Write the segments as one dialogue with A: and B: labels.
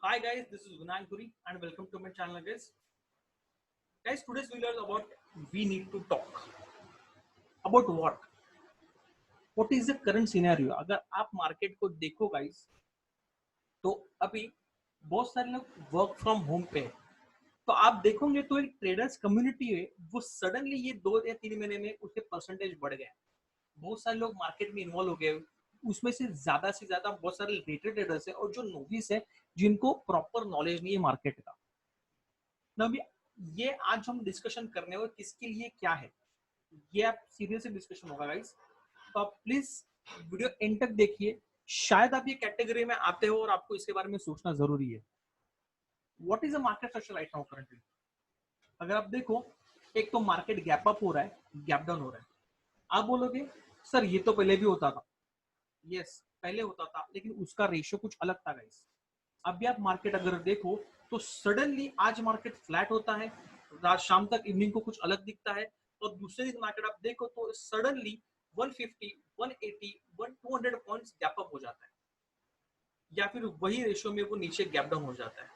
A: Hi guys, this is Vinayak Guri and welcome to my channel guys. Guys, today's we learn about we need to talk about what? What is the current scenario? अगर आप market को देखो guys, तो अभी बहुत सारे लोग work from home पे है. तो आप देखोगे तो एक ट्रेडर्स कम्युनिटी है वो सडनली ये 2 या 3 महीने में उसके परसेंटेज बढ़ गए. बहुत सारे लोग मार्केट में इन्वॉल्व हो गए. उसमें से ज्यादा बहुत सारे रिटेल ट्रेडर्स है और जो नोविस है जिनको प्रॉपर नॉलेज नहीं है मार्केट का. ना अभी ये आज हम डिस्कशन करने और किसके लिए क्या है ये आप सीरियसली डिस्कशन होगा गाइस. तो आप प्लीज वीडियो एंड तक देखिए. शायद आप ये कैटेगरी में आते हो और आपको इसके बारे में सोचना जरूरी है. What is the market structure right now currently? अगर आप देखो, एक तो मार्केट गैप अप हो रहा है, गैप डाउन हो रहा है. आप बोलोगे सर ये तो पहले भी होता था. यस, पहले होता था लेकिन उसका रेशियो कुछ अलग था गाइस. अभी आप मार्केट अगर देखो तो सडनली आज मार्केट फ्लैट होता है, रात शाम तक इवनिंग को कुछ अलग दिखता है, और दूसरे दिन मार्केट आप देखो तो सडनली 150, 180, 200 पॉइंट्स गैप अप हो जाता है, या फिर वही रेशियो में वो नीचे गैप डाउन हो जाता है.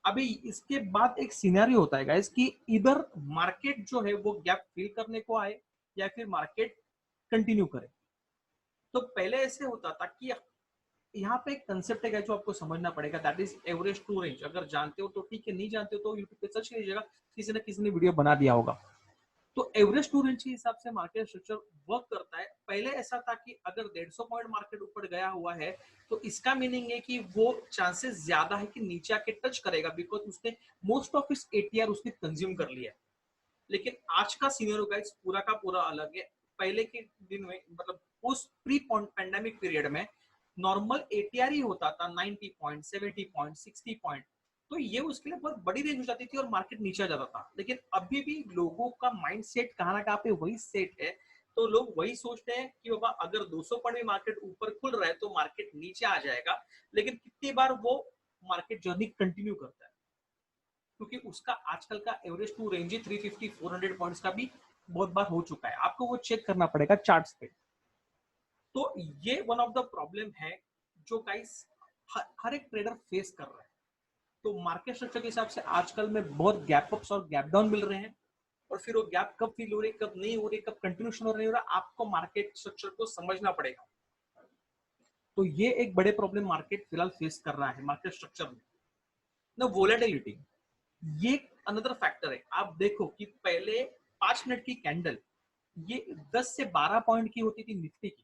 A: अभी इसके बाद एक सिनेरियो होता है गाइस कि इधर मार्केट जो है वो गैप फिल करने को आए या फिर मार्केट कंटिन्यू करे. तो पहले ऐसे होता था कि यहाँ पे एक कंसेप्ट है जो आपको समझना पड़ेगा, that is average to range. अगर जानते हो तो ठीक है, नहीं जानते हो तो यूट्यूब पे सर्च कीजिएगा, किसी न किसी ने वीडियो बना दिया होगा. तो एवरेज टू रेंज के हिसाब से मार्केट स्ट्रक्चर वर्क करता है. पहले ऐसा था कि अगर 150 पॉइंट मार्केट ऊपर गया हुआ है तो इसका मीनिंग है कि वो चांसेस ज्यादा है कि नीचे आके टच करेगा, बिकॉज उसने मोस्ट ऑफ इस एटीआर उसने कंज्यूम कर लिया है. लेकिन आज का सीनियर गाइस पूरा का पूरा अलग है. पहले के दिन में मतलब उस प्री पैंडेमिक पीरियड में नॉर्मल एटीआर ही होता था 90 पॉइंट, 70 पॉइंट, 60 पॉइंट. तो ये उसके लिए बहुत बड़ी रेंज हो जाती थी और मार्केट नीचे आ जाता था. लेकिन अभी भी लोगों का माइंड सेट कहाँ ना कहाँ पे वही सेट है. तो लोग वही सोचते हैं कि बाबा अगर 200 पॉइंट में मार्केट ऊपर खुल रहा है तो मार्केट नीचे आ जाएगा. लेकिन कितनी बार वो मार्केट जर्नी कंटिन्यू करता है, क्योंकि उसका आजकल का एवरेज टू रेंज 350, 400 पॉइंट्स का भी बहुत बार हो चुका है. आपको वो चेक करना पड़ेगा चार्ट्स पे. तो ये वन ऑफ द प्रॉब्लम है जो गाइस हर एक ट्रेडर फेस कर रहा है. तो मार्केट स्ट्रक्चर के हिसाब से आजकल में बहुत गैप अप्स और गैप डाउन मिल रहे हैं, और फिर वो गैप कब फील हो रही है, कब नहीं हो रही, कब कंटिन्यूशन हो रही है, आपको मार्केट स्ट्रक्चर को समझना पड़ेगा. तो ये एक बड़े प्रॉब्लम मार्केट फिलहाल फेस कर रहा है मार्केट स्ट्रक्चर में ना. वोलेटिलिटी ये अनदर फैक्टर है. आप देखो कि पहले 5 मिनट की कैंडल ये 10 से 12 पॉइंट की होती थी निफ्टी की,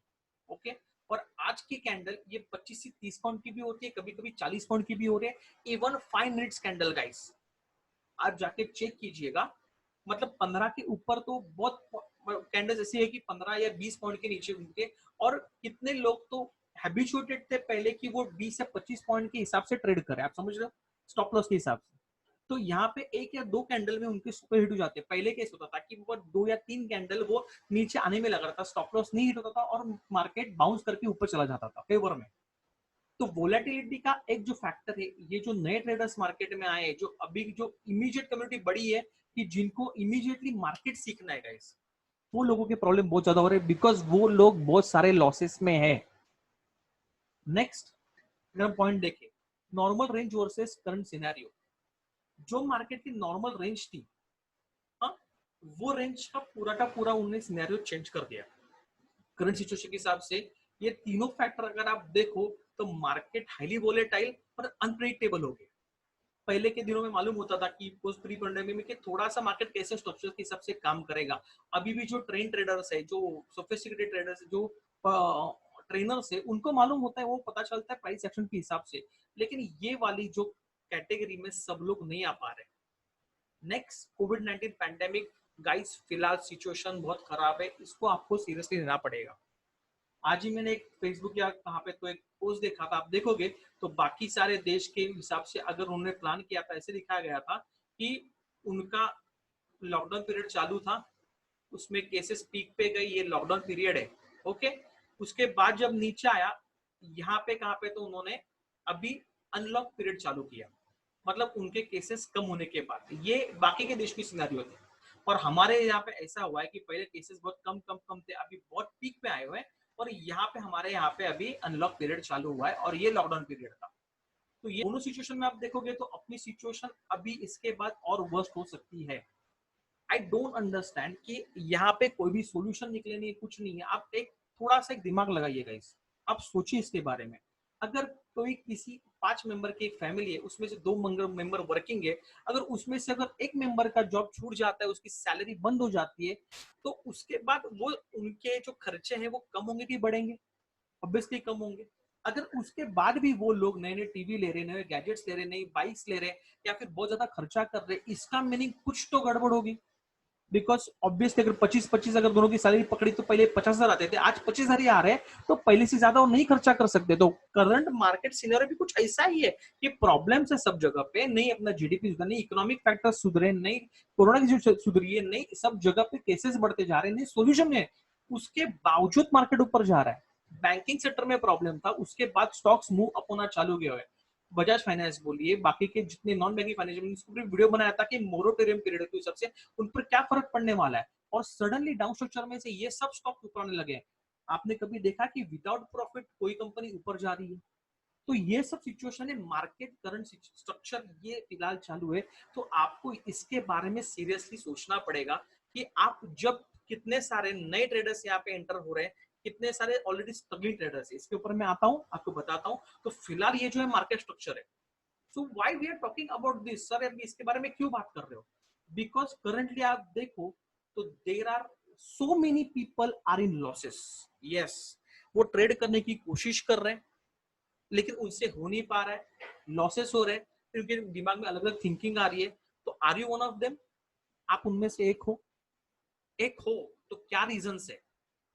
A: ओके. और आज की कैंडल ये 25 से 30 पॉइंट की भी होती है, कभी कभी 40 पॉइंट की भी हो रही है. इवन 5 मिनट्स कैंडल गाइस आप जाके चेक कीजिएगा, मतलब 15 के ऊपर तो बहुत कैंडल्स ऐसी है कि 15 या 20 पॉइंट के नीचे उनके. और कितने लोग तो हैबिचुएटेड थे पहले कि वो 20 या 25 पॉइंट के हिसाब से ट्रेड करे, आप समझ रहे हो, स्टॉप लॉस के हिसाब से. तो यहाँ पे एक या दो कैंडल में उनके सुपर हिट हो जाते. पहले कैसे होता था कि वो 2 या 3 कैंडल वो नीचे आने में लगा था, स्टॉप लॉस नहीं हिट होता था और मार्केट बाउंस करके ऊपर चला जाता था फेवर में. तो वोलेटिलिटी का एक जो फैक्टर है, ये जो नए ट्रेडर्स मार्केट में आए, जो अभी जो इमीडिएट कम्युनिटी बड़ी है कि जिनको इमीडिएटली मार्केट सीखना है गाइस, वो लोगों के प्रॉब्लम बहुत ज्यादा हो रहे हैं, बिकॉज वो लोग बहुत सारे लॉसेस में है. नेक्स्ट अगर हम पॉइंट देखें, normal range versus current scenario. जो मार्केट की नॉर्मल रेंज थी, हाँ, वो रेंज का पूरा उन्होंने सिनेरियो चेंज कर दिया करंट सिचुएशन के हिसाब से. ये तीनों फैक्टर अगर आप देखो तो मार्केट हाईली वोलेटाइल और अनप्रेडिक्टेबल हो गया. पहले के दिनों में मालूम होता था कि पोस्ट प्री पैंडेमिक में कि थोड़ा सा मार्केट कैसे स्ट्रक्चर के हिसाब से काम करेगा. अभी भी जो ट्रेन ट्रेडर्स है, जो सोफिस्टिकेटेड ट्रेडर्स है, जो ट्रेनर्स है, उनको मालूम होता है, वो पता चलता है प्राइस एक्शन के हिसाब से. लेकिन ये वाली जो कैटेगरी में सब लोग नहीं आ पा रहे. नेक्स्ट कोविड-19 पैंडेमिक गाइस, फिलहाल सिचुएशन बहुत खराब है, इसको आपको सीरियसली लेना पड़ेगा. आज ही मैंने एक फेसबुक या कहाँ पे तो एक पोस्ट देखा था, आप देखोगे तो बाकी सारे देश के हिसाब से अगर उन्होंने प्लान किया था, ऐसे दिखाया गया था कि उनका लॉकडाउन पीरियड चालू था, उसमें केसेस पीक पे गई, ये लॉकडाउन पीरियड है, ओके. उसके बाद जब नीचे आया, यहाँ पे कहाँ पे तो उन्होंने अभी अनलॉक पीरियड चालू किया, मतलब उनके केसेस कम होने के बाद. ये बाकी के देश की सिनेरियो थे. और हमारे यहाँ पे ऐसा हुआ है कि पहले केसेस बहुत कम थे, अभी बहुत पीक पे आए हुए हैं. और यहाँ पे हमारे यहाँ पे अभी अनलॉक पीरियड चालू हुआ है और ये लॉकडाउन पीरियड था. तो ये दोनों सिचुएशन में आप देखोगे तो अपनी सिचुएशन अभी इसके बाद और वर्स्ट हो सकती है। आई डोंट अंडरस्टैंड कि यहाँ पे कोई भी सॉल्यूशन निकले नहीं, कुछ नहीं है। आप एक थोड़ा सा एक दिमाग लगाइएगा, इस आप सोचिए इसके बारे में। अगर कोई किसी 5 मेंबर की एक फैमिली है, उसमें से 2 मेंबर वर्किंग है, अगर उसमें से अगर एक मेंबर का जॉब छूट जाता है, उसकी सैलरी बंद हो जाती है, तो उसके बाद वो उनके जो खर्चे हैं वो कम होंगे कि बढ़ेंगे? ऑब्वियसली कम होंगे। अगर उसके बाद भी वो लोग नए नए टीवी ले रहे, नए गैजेट्स ले रहे, नई बाइक्स ले रहे, या फिर बहुत ज्यादा खर्चा कर रहे, इसका मीनिंग कुछ तो गड़बड़ होगी। बिकॉज ऑब्वियसली अगर 25-25 अगर दोनों की सैलरी पकड़ी तो पहले 50,000 आते थे, आज 25,000 ही आ रहे हैं, तो पहले से ज्यादा वो नहीं खर्चा कर सकते। तो करंट मार्केट सिनेरियो भी कुछ ऐसा ही है कि प्रॉब्लम्स है सब जगह पे, नहीं अपना जीडीपी सुधरा, नहीं इकोनॉमिक फैक्टर सुधरे, नहीं कोरोना की जो सुधरी है, नहीं सब जगह पे केसेस बढ़ते जा रहे हैं, नहीं सोल्यूशन है, उसके बावजूद मार्केट ऊपर जा रहा है। बैंकिंग सेक्टर में प्रॉब्लम था, उसके बाद स्टॉक्स मूव अप होना चालू गया है। बजाज फाइनेंस बोलिए, बाकी के जितने नॉन बैंकिंग फाइनेंस, वीडियो बनाया था कि मोरेटोरियम पीरियड के हिसाब से उन पर क्या फर्क पड़ने वाला है, और सडनली डाउन स्ट्रक्चर में से ये सब स्टॉक ऊपर आने लगे। आपने कभी देखा कि विदाउट प्रॉफिट कोई कंपनी ऊपर जा रही है? तो ये सब सिचुएशन है, मार्केट करंट स्ट्रक्चर ये फिलहाल चालू है। तो आपको इसके बारे में सीरियसली सोचना पड़ेगा कि आप जब कितने सारे नए ट्रेडर्स यहाँ पे एंटर हो रहे हैं, कितने सारे ऑलरेडी स्ट्रगलिंग ट्रेडर्स है, इसके ऊपर मैं आता हूँ, आपको बताता हूँ। तो फिलहाल ये जो है मार्केट स्ट्रक्चर है। So why we are talking about this sir, अभी इसके बारे में क्यों बात कर रहे हो? बिकॉज करंटली आप देखो तो there are so many people are in losses. Yes, वो ट्रेड करने की कोशिश कर रहे हैं लेकिन उनसे हो नहीं पा रहा है, लॉसेस हो रहे हैं, क्योंकि दिमाग में अलग अलग थिंकिंग आ रही है। तो are you one of them? आप उनमें से एक हो? एक हो तो क्या रीजन है?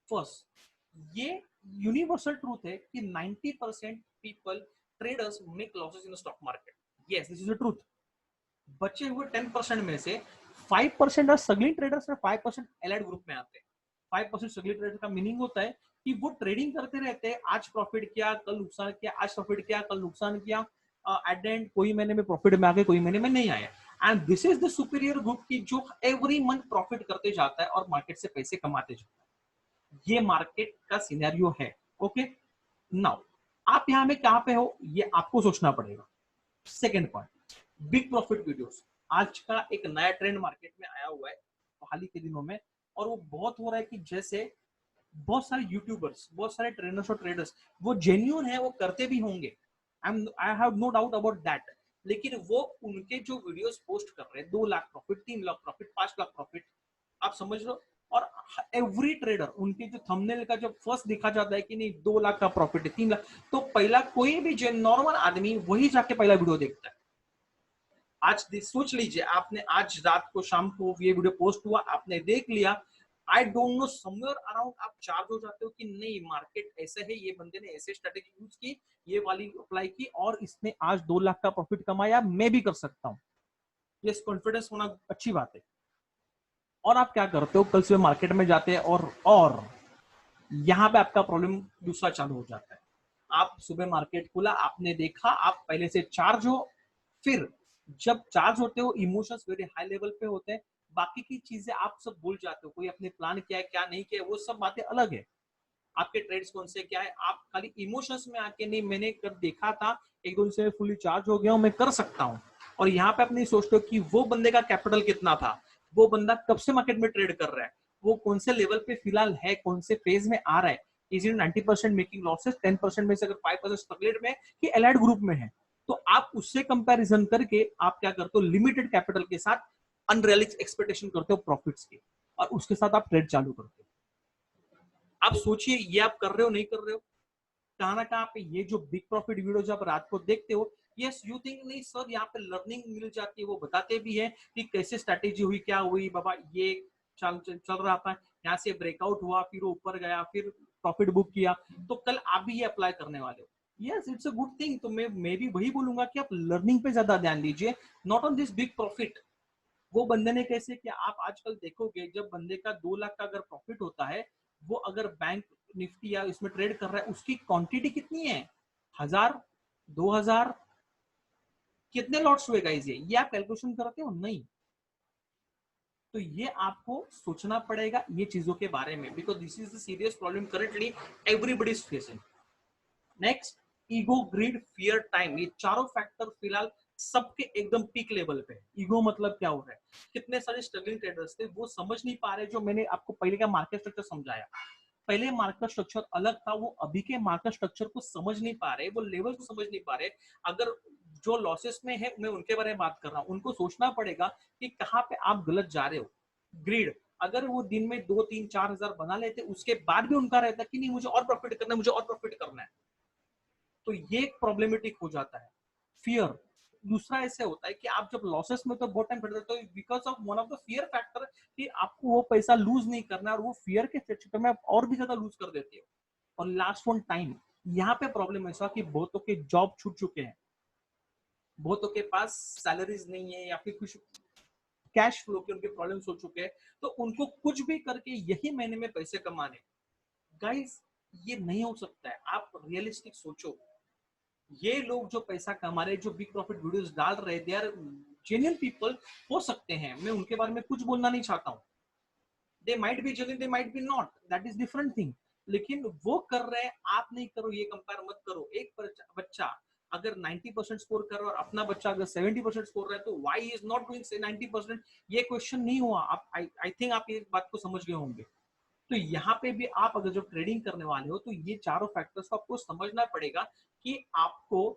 A: फर्स्ट, ये यूनिवर्सल ट्रूथ है कि 90% people traders make losses in stock market. Yes, this is the truth. बचे हुए 10% में से 5% और सगली ट्रेडर्स और 5% एलाइड ग्रुप में आते हैं। 5% सगली ट्रेडर का मीनिंग होता है कि वो ट्रेडिंग करते रहते हैं, आज प्रॉफिट किया, कल नुकसान किया, आज प्रॉफिट किया, कल नुकसान किया, एट द एंड कोई महीने में प्रॉफिट में आ गए, कोई महीने में नहीं आया। And this is the superior group की जो एवरी मंथ प्रॉफिट करते जाता है और मार्केट से पैसे कमाते जाता है। ये मार्केट का सिनेरियो है। ओके, नाउ आप यहाँ में कहां पे हो ये आपको सोचना पड़ेगा। Second point, big profit videos. आज का एक नया ट्रेंड मार्केट में आया हुआ है हाल ही के दिनों में, और वो बहुत हो रहा है कि जैसे बहुत सारे यूट्यूबर्स, बहुत सारे ट्रेनर्स और ट्रेडर्स वो जेन्युइन है, वो करते भी होंगे, I have no doubt about that. लेकिन वो उनके जो वीडियोस पोस्ट कर रहे हैं, 2 lakh profit, 3 lakh profit, 5 lakh profit, आप समझ लो। और एवरी ट्रेडर उनके जो थंबनेल का जब फर्स्ट दिखा जाता है कि नहीं 2 लाख का प्रॉफिट है, 3 लाख, तो पहला कोई भी जो नॉर्मल आदमी वही जाके पहला वीडियो देखता है। आज सोच लीजिए, आपने आज रात को शाम को ये वीडियो पोस्ट हुआ, आपने देख लिया, I don't know somewhere around आप चार्ज हो जाते हो कि नहीं मार्केट ऐसे है, ये बंदे ने ऐसे स्ट्रेटेजी यूज की, ये वाली अप्लाई की, और इसने आज 2 लाख का प्रॉफिट कमाया, मैं भी कर सकता हूँ। ये कॉन्फिडेंस होना अच्छी बात है। और आप क्या करते हो, कल सुबह मार्केट में जाते हैं और यहाँ पे आपका प्रॉब्लम दूसरा चालू हो जाता है। आप सुबह मार्केट खुला, आपने देखा, आप पहले से चार्ज हो, फिर जब चार्ज होते हो इमोशंस वेरी हाई लेवल पे होते हैं, बाकी की चीजें आप सब भूल जाते हो, कोई अपने प्लान किया है क्या नहीं किया, वो सब बातें अलग है। आपके ट्रेड्स कौन से क्या है, आप खाली इमोशंस में आके नहीं मैंने कर देखा था, एक दो से फुली चार्ज हो गया हूं, मैं कर सकता हूँ। और यहाँ पे आप नहीं सोचते हो कि वो बंदे का कैपिटल कितना था, वो बंदा कब से मार्केट में ट्रेड कर रहा है, वो कौन से लेवल पे फिलहाल है, कौन से फेज में आ रहा है, इज इन 90% मेकिंग लॉसेस, 10% में से अगर 5% स्ट्रगलेड में कि एलाइड ग्रुप में है। तो आप उससे कंपैरिजन करके आप क्या करते हो, लिमिटेड कैपिटल के साथ अनरियलिस्टिक एक्सपेक्टेशन करते हो प्रॉफिट्स की, और उसके साथ आप ट्रेड चालू करते हो। आप सोचिए ये आप कर रहे हो नहीं कर रहे हो? कहां ना कहां पे ये जो बिग प्रॉफिट वीडियो जब रात को देखते हो, यस यू थिंक नहीं सर यहाँ पे लर्निंग मिल जाती है, वो बताते भी है कि कैसे स्ट्रैटेजी हुई, क्या हुई बाबा, ये चल रहा था, यहाँ से ब्रेकआउट हुआ, फिर ऊपर गया, फिर प्रॉफिट बुक किया, तो कल आप भी ये अप्लाई करने वाले हो। Yes, it's a good thing. तो मैं भी वही बोलूंगा कि आप लर्निंग पे ज्यादा ध्यान दीजिए, not on this big profit. वो बंदे ने कैसे किया, आप आजकल देखोगे जब बंदे का 2 लाख का अगर प्रॉफिट होता है, वो अगर बैंक निफ्टी या इसमें ट्रेड कर रहा है, उसकी क्वांटिटी कितनी है, 1000, 2000, कितने लॉट्स हुए गाइस, ये आप कैलकुलेशन करते हो नहीं? तो ये आपको सोचना पड़ेगा ये चीजों के बारे में, because this is the serious problem currently everybody is facing. Next, ego, greed, fear, time, ये चारों फैक्टर फिलहाल सबके एकदम पीक लेवल पे। ईगो मतलब क्या हो रहा है, कितने सारे स्ट्रगलिंग ट्रेडर्स थे वो समझ नहीं पा रहे, जो मैंने आपको पहले का मार्केट स्ट्रक्चर समझाया, पहले मार्केट स्ट्रक्चर अलग था, वो अभी के मार्केट स्ट्रक्चर को समझ नहीं पा रहे, वो लेवल को समझ नहीं पा रहे। अगर जो लॉसेस में है मैं उनके बारे में बात कर रहा हूँ, उनको सोचना पड़ेगा कि कहाँ पे आप गलत जा रहे हो। ग्रीड, अगर वो दिन में 2 3 4 हजार बना लेते, उसके बाद भी उनका रहता कि नहीं मुझे और प्रॉफिट करना है, मुझे और प्रॉफिट करना है, तो ये प्रॉब्लमेटिक हो जाता है। फियर, दूसरा ऐसे होता है कि आप जब लॉसेस में तो बहुत टाइम खड़े रहते हो, because of one of the fear factor कि आपको वो पैसा लूज नहीं करना है, और वो फियर के चक्कर में आप और भी ज्यादा लूज कर देते हो। और लास्ट वन, टाइम। यहाँ पे प्रॉब्लम ऐसा कि बहुतों के जॉब छूट चुके हैं, बहुतों के पास सैलरीज नहीं है, या फिर कुछ कैश फ्लो के उनके प्रॉब्लम्स हो चुके हैं, तो उनको कुछ भी करके यही महीने में पैसे कमाने। गाइस, ये नहीं हो सकता है, आप रियलिस्टिक सोचो। ये लोग जो पैसा कमा रहे, जो बिग प्रॉफिट वीडियोस डाल रहे, दे आर जेन्युइन पीपल हो सकते हैं, मैं उनके बारे में कुछ बोलना नहीं चाहता हूँ, they might be genuine, they might be not, that is different thing, लेकिन वो कर रहे हैं, आप नहीं करो, ये कंपेयर मत करो। एक बच्चा अगर 90% स्कोर कर रहा है और अपना बच्चा अगर 70% स्कोर रहा है, तो व्हाई इज नॉट डूइंग 90%, ये क्वेश्चन नहीं हुआ। आप आई थिंक आप ये बात को समझ गए होंगे। तो यहाँ पे भी आप अगर जो ट्रेडिंग करने वाले हो, तो ये चारों फैक्टर्स को आपको समझना पड़ेगा कि आपको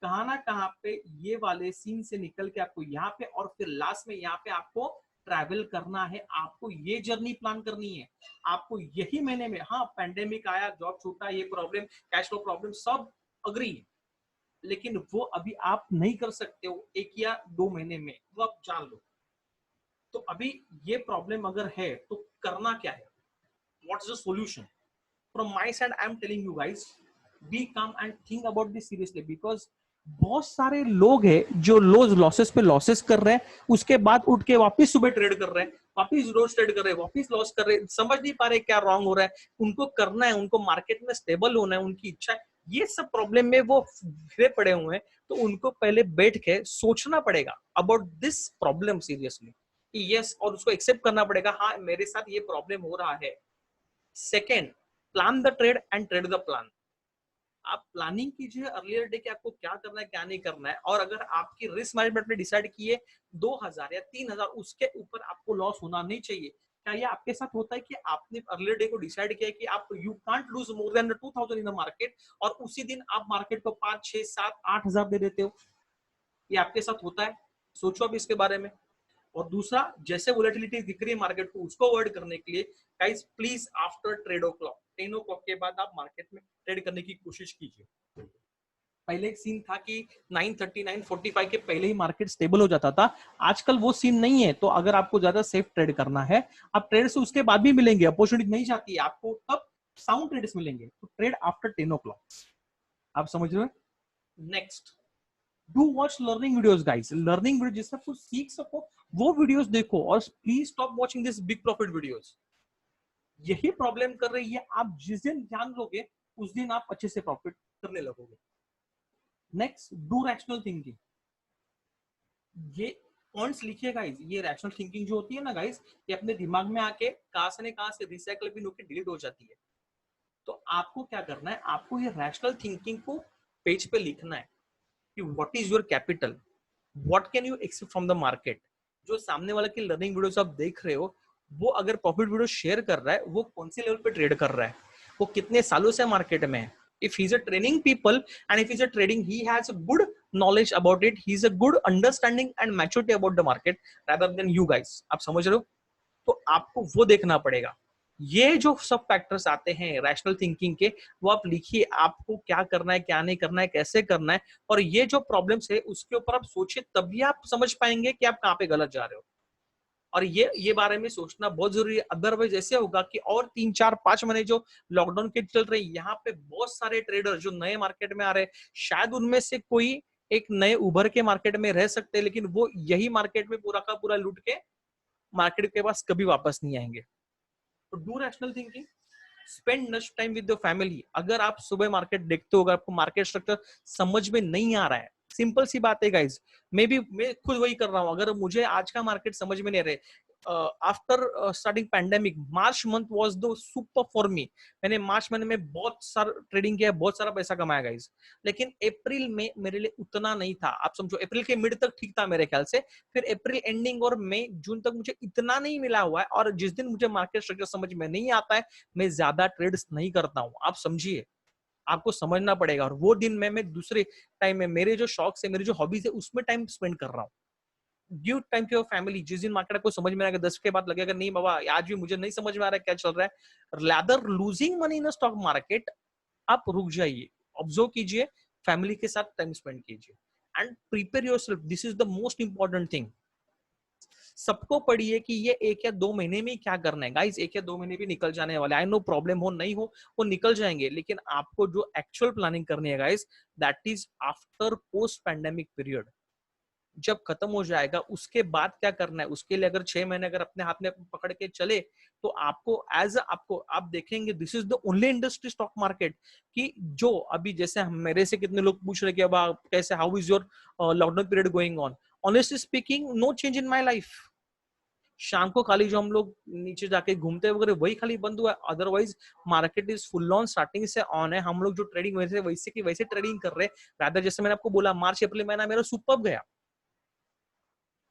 A: कहाँ ना कहाँ पे ये वाले सीन से निकल के आपको यहाँ पे, और फिर लास्ट में यहाँ पे आपको ट्रैवल करना है, आपको ये जर्नी प्लान करनी है। आपको यही महीने में, हाँ पैंडेमिक आया, जॉब छूटा, ये प्रॉब्लम, कैश फ्लो प्रॉब्लम, सब अग्री है, लेकिन वो अभी आप नहीं कर सकते हो 1 या 2 महीने में, वो आप जान लो। तो अभी ये प्रॉब्लम अगर है तो करना क्या है, what's the solution? From my side I am telling you guys, be calm and think about this seriously, because बहुत सारे लोग हैं जो लॉसेस पे लॉसेस कर रहे हैं, उसके बाद उठ के वापस सुबह ट्रेड कर रहे हैं, वापस रोज ट्रेड कर रहे हैं, वापस लॉस कर रहे हैं, समझ नहीं पा रहे क्या रॉन्ग हो रहा है। उनको करना है, उनको मार्केट में स्टेबल होना है, उनकी इच्छा है, ये सब प्रॉब्लम में वो घिरे पड़े हुए हैं। तो उनको पहले बैठ के सोचना पड़ेगा about this problem seriously, yes, और उसको एक्सेप्ट करना पड़ेगा, हाँ मेरे साथ ये प्रॉब्लम हो रहा है। Second, plan the trade and trade the plan. आप प्लानिंग कीजिए अर्लियर डे कि आपको क्या करना है क्या नहीं करना है, और अगर आपकी रिस्क मैनेजमेंट ने डिसाइड किए 2000 या 3000, उसके ऊपर आपको लॉस होना नहीं चाहिए। क्या ये आपके साथ होता है कि आपने अर्लियर डे को डिसाइड किया कि आप you can't loose more than 2000 in the market, और उसी दिन आप मार्केट को 5 6 7 8 हजार दे देते हो? ये आपके साथ होता है? सोचो अब इसके बारे में। और दूसरा, जैसे वोलेटिलिटी दिख रही है मार्केट को, उसको अवॉइड करने के लिए guys please after trade o'clock, 10 o'clock के बाद आप मार्केट में ट्रेड करने की कोशिश कीजिए। पहले एक सीन था कि 9:30 9:45 के पहले ही मार्केट स्टेबल हो जाता था, आजकल वो सीन नहीं है। तो अगर आपको ज्यादा सेफ ट्रेड करना है, आप ट्रेड से उसके बाद भी मिलेंगे, अपॉर्चुनिटी नहीं जाती है आपको, तब साउंड ट्रेड्स मिलेंगे, तो ट्रेड आफ्टर 10 ओ क्लॉक। आप समझ रहे हो? Next, do watch learning videos guys, learning video जिससे आप कुछ सीख सको, वो वीडियोस देखो, और please stop watching this big profit videos. यही प्रॉब्लम कर रही है, आप जिस दिन ध्यान दोगे उस दिन आप अच्छे से प्रॉफिट करने लगोगे। Next, do rational thinking. ये पॉइंट्स लिखिए गाइस, ये रैशनल थिंकिंग जो होती है ना गाइस, ये अपने दिमाग में आके कहां से रिसाइकल भी होकर डिलीट हो जाती है। तो आपको क्या करना है, आपको ये रैशनल थिंकिंग को पेज पे लिखना है कि what is your capital, what can you expect from the market. जो सामने वाला की लर्निंग वीडियोस आप देख रहे हो, वो अगर प्रॉफिट वीडियो शेयर कर रहा है, वो कौन से लेवल पे ट्रेड कर रहा है, वो कितने सालों से मार्केट में है। if he's a training people and if he's a trading, he has a good knowledge about it, he's a good understanding and maturity about the market rather than you guys। आप समझ रहे हो? तो आपको वो देखना पड़ेगा। ये जो सब फैक्टर्स आते हैं रैशनल थिंकिंग के, वो आप लिखिए, आपको क्या करना है क्या नहीं करना है, कैसे करना है, और ये जो प्रॉब्लम्स है उसके ऊपर आप सोचिए, तभी आप समझ पाएंगे कि आप कहाँ पे गलत जा रहे हो। और ये बारे में सोचना बहुत जरूरी है, अदरवाइज ऐसे होगा कि और 3 4 5 महीने जो लॉकडाउन के चल रहे, यहाँ पे बहुत सारे ट्रेडर जो नए मार्केट में आ रहे हैं, शायद उनमें से कोई एक नए उभर के मार्केट में रह सकते हैं, लेकिन वो यही मार्केट में पूरा का पूरा लूट के मार्केट के पास कभी वापस नहीं आएंगे। तो do rational thinking, spend much time with your family. अगर आप सुबह मार्केट देखते हो, अगर आपको मार्केट स्ट्रक्चर समझ में नहीं आ रहा है, सिंपल सी बात है गाइज, मैं खुद वही कर रहा हूं, अगर मुझे आज का मार्केट समझ में नहीं आ रहा है, after starting pandemic March month was the super for me. मैंने मार्च महीने में बहुत सारा ट्रेडिंग किया, बहुत सारा पैसा कमाया गाइस, लेकिन अप्रैल में मेरे लिए उतना नहीं था। आप समझो अप्रैल के मिड तक ठीक था मेरे ख्याल से, फिर अप्रैल एंडिंग और मई जून तक मुझे इतना नहीं मिला हुआ है। और जिस दिन मुझे मार्केट स्ट्रक्चर समझ में नहीं आता है, मैं ज्यादा ट्रेड्स नहीं करता हूँ। आप समझिए, आपको समझना पड़ेगा। और वो दिन में मैं दूसरे टाइम में मेरे जो शौक है, मेरी जो हॉबीज है, उसमें टाइम स्पेंड कर रहा हूँ। Give time to your family. जिस दिन मार्केट को समझ में आएगा 10 के बाद लगेगा नहीं बाबा आज भी मुझे नहीं समझ में आ रहा है क्या चल रहा है, rather losing money in stock market, आप रुक जाइए, ऑब्जर्व कीजिए, फैमिली के साथ टाइम स्पेंड कीजिए and prepare yourself. This is the most important thing. सबको पढ़िए कि ये 1 या 2 महीने में क्या करना है गाइस। 1 या 2 महीने भी निकल जाने वाले, आई नो प्रॉब्लम हो नहीं हो वो निकल जाएंगे, लेकिन आपको जो एक्चुअल प्लानिंग करनी है guys, that is after post pandemic period. जब खत्म हो जाएगा उसके बाद क्या करना है, उसके लिए अगर 6 महीने अगर अपने हाथ में पकड़ के चले तो आपको एज आपको आप देखेंगे this is the only industry stock market कि जो अभी जैसे मेरे से कितने लोग पूछ रहे कि अब कैसे how is your lockdown period going on. Honestly speaking no change in my life. शाम को खाली जो हम लोग नीचे जाके घूमते वगैरह वही खाली बंद हुआ है, otherwise market is full on starting से ऑन है। हम लोग जो ट्रेडिंग वैसे वैसे की वैसे ट्रेडिंग कर रहे हैं। रादर जैसे मैंने आपको बोला मार्च अप्रैल महीना मेरा सुपर गया।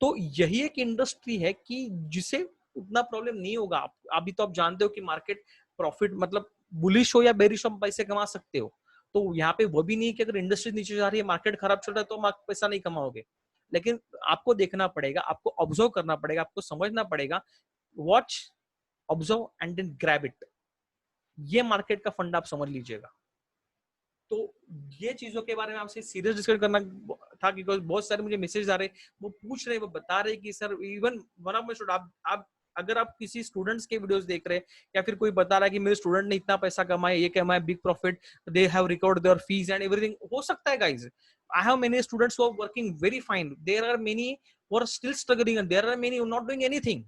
A: तो यही एक इंडस्ट्री है कि जिसे उतना प्रॉब्लम नहीं होगा। अभी तो आप जानते हो कि मार्केट प्रॉफिट मतलब बुलिश हो या बेरिश हो पैसे कमा सकते हो। तो यहाँ पे वो भी नहीं कि अगर इंडस्ट्री नीचे जा रही है मार्केट खराब चल रहा है तो आप पैसा नहीं कमाओगे। लेकिन आपको देखना पड़ेगा, आपको ऑब्जर्व करना पड़ेगा, आपको समझना पड़ेगा। Watch, observe and then grab it. ये मार्केट का फंड आप समझ लीजिएगा। तो ये चीजों के बारे में आपसे सीरियस डिस्कस करना था बिकॉज बहुत सारे मुझे मैसेज आ रहे, वो पूछ रहे, वो बता रहे कि sir even one of my student, आप अगर आप किसी स्टूडेंट्स के वीडियोस देख रहे हैं या फिर कोई बता रहा है कि मेरे स्टूडेंट ने इतना पैसा कमाया, ये कमाया, big profit, they have record their fees and everything, हो सकता है guys. I have many students who are working very fine, there are many who are still struggling and there are many who not doing anything.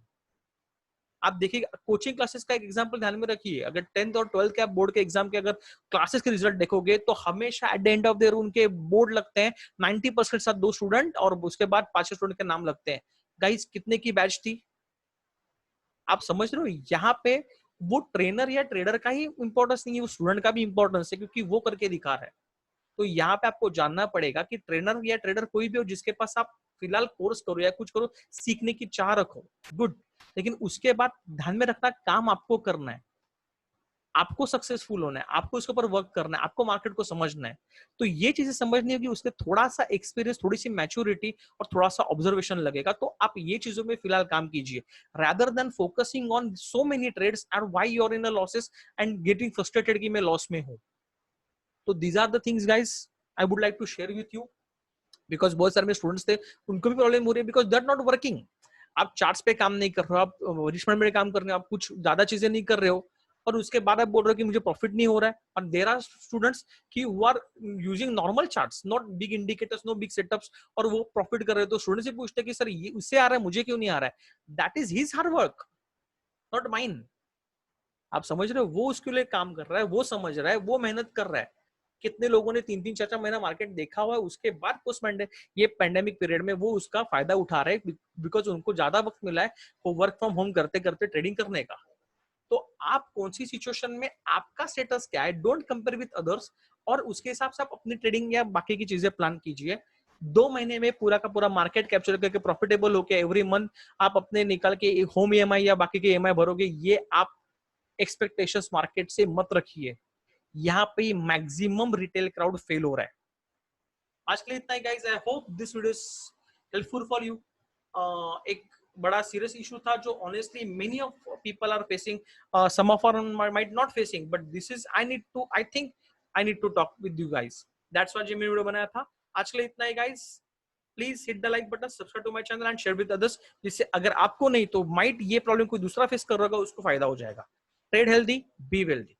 A: आप देखिए coaching classes का एक example ध्यान में रखिए। अगर 10th और 12th के आप बोर्ड के एग्जाम के अगर क्लासेस के रिजल्ट देखोगे तो हमेशा at the end of their उनके बोर्ड लगते हैं 90% साथ 2 स्टूडेंट और उसके बाद 5 स्टूडेंट के नाम लगते हैं। गाइस कितने की बैच थी? आप समझ रहे हो यहाँ पे वो ट्रेनर या ट्रेडर का ही इंपॉर्टेंस नहीं है, वो स्टूडेंट का भी इंपॉर्टेंस है क्योंकि वो करके दिखा रहा है। तो यहाँ पे आपको जानना पड़ेगा कि ट्रेनर या ट्रेडर कोई भी हो जिसके पास आप फिलहाल कोर्स करो या कुछ करो, सीखने की चाह रखो, गुड, लेकिन उसके बाद ध्यान में रखना काम आपको करना है, आपको सक्सेसफुल होना है, आपको इसके ऊपर वर्क करना है, आपको मार्केट को समझना है। तो ये चीजें समझनी होगी, उसके थोड़ा सा एक्सपीरियंस, थोड़ी सी मैच्योरिटी और थोड़ा सा ऑब्जर्वेशन लगेगा। तो आप ये चीजों में फिलहाल काम कीजिए rather than focusing on so many trades and why you are in a losses and getting frustrated कि मैं लॉस में हूं। तो these are the things guys I would like to share with you because बहुत सारे मेरे students थे, उनको भी प्रॉब्लम हो रही है because they are not working. आप चार्ट्स पे काम नहीं कर रहे हो, आप रिचमेंट में काम कर रहे हो, आप कुछ ज्यादा चीजें नहीं कर रहे हो और उसके बाद आप बोल रहे हो कि मुझे प्रॉफिट नहीं हो रहा है। और देयर आर स्टूडेंट्स की who are using normal charts, not big indicators, no big setups, और वो प्रॉफिट कर रहे हो। तो स्टूडेंट से पूछते हैं कि सर ये उससे आ रहा है मुझे क्यों नहीं आ रहा है? That is his hard work, not mine. आप समझ रहे हो, वो उसके लिए काम कर रहा है, वो समझ रहा है, वो मेहनत कर रहा है। कितने लोगों ने 3-3 4-4 महीना मार्केट देखा हुआ है, उसके बाद पोस्ट ये पैंडेमिक पीरियड में वो उसका फायदा उठा रहे हैं बिकॉज उनको ज्यादा वक्त मिला है वो वर्क फ्रॉम होम करते करते ट्रेडिंग करने का। तो आप कौन सी सिचुएशन में, आपका स्टेटस क्या है, डोंट कंपेयर विद अदर्स, और उसके हिसाब से आप अपनी ट्रेडिंग या बाकी की चीजें प्लान कीजिए। 2 महीने में पूरा का पूरा मार्केट कैप्चर करके प्रॉफिटेबल होके एवरी मंथ आप अपने निकाल के होम ईएमआई या बाकी के ईएमआई भरोगे, ये आप एक्सपेक्टेशंस मार्केट से मत रखिए। यहाँ पे मैक्सिमम रिटेल क्राउड फेल हो रहा है। आज के लिए इतना ही guys, I hope this video is helpful for you. एक बड़ा सीरियस इशू था जो honestly many of people are facing, some of our might not facing, but this is I think I need to talk with you guys, that's why मैंने video बनाया था। आज के लिए इतना ही guys, please hit the like button, subscribe to my channel and share with others, जिससे अगर आपको नहीं तो माइट ये प्रॉब्लम कोई दूसरा फेस कर रहा होगा उसको फायदा हो जाएगा। Trade healthy, be wealthy.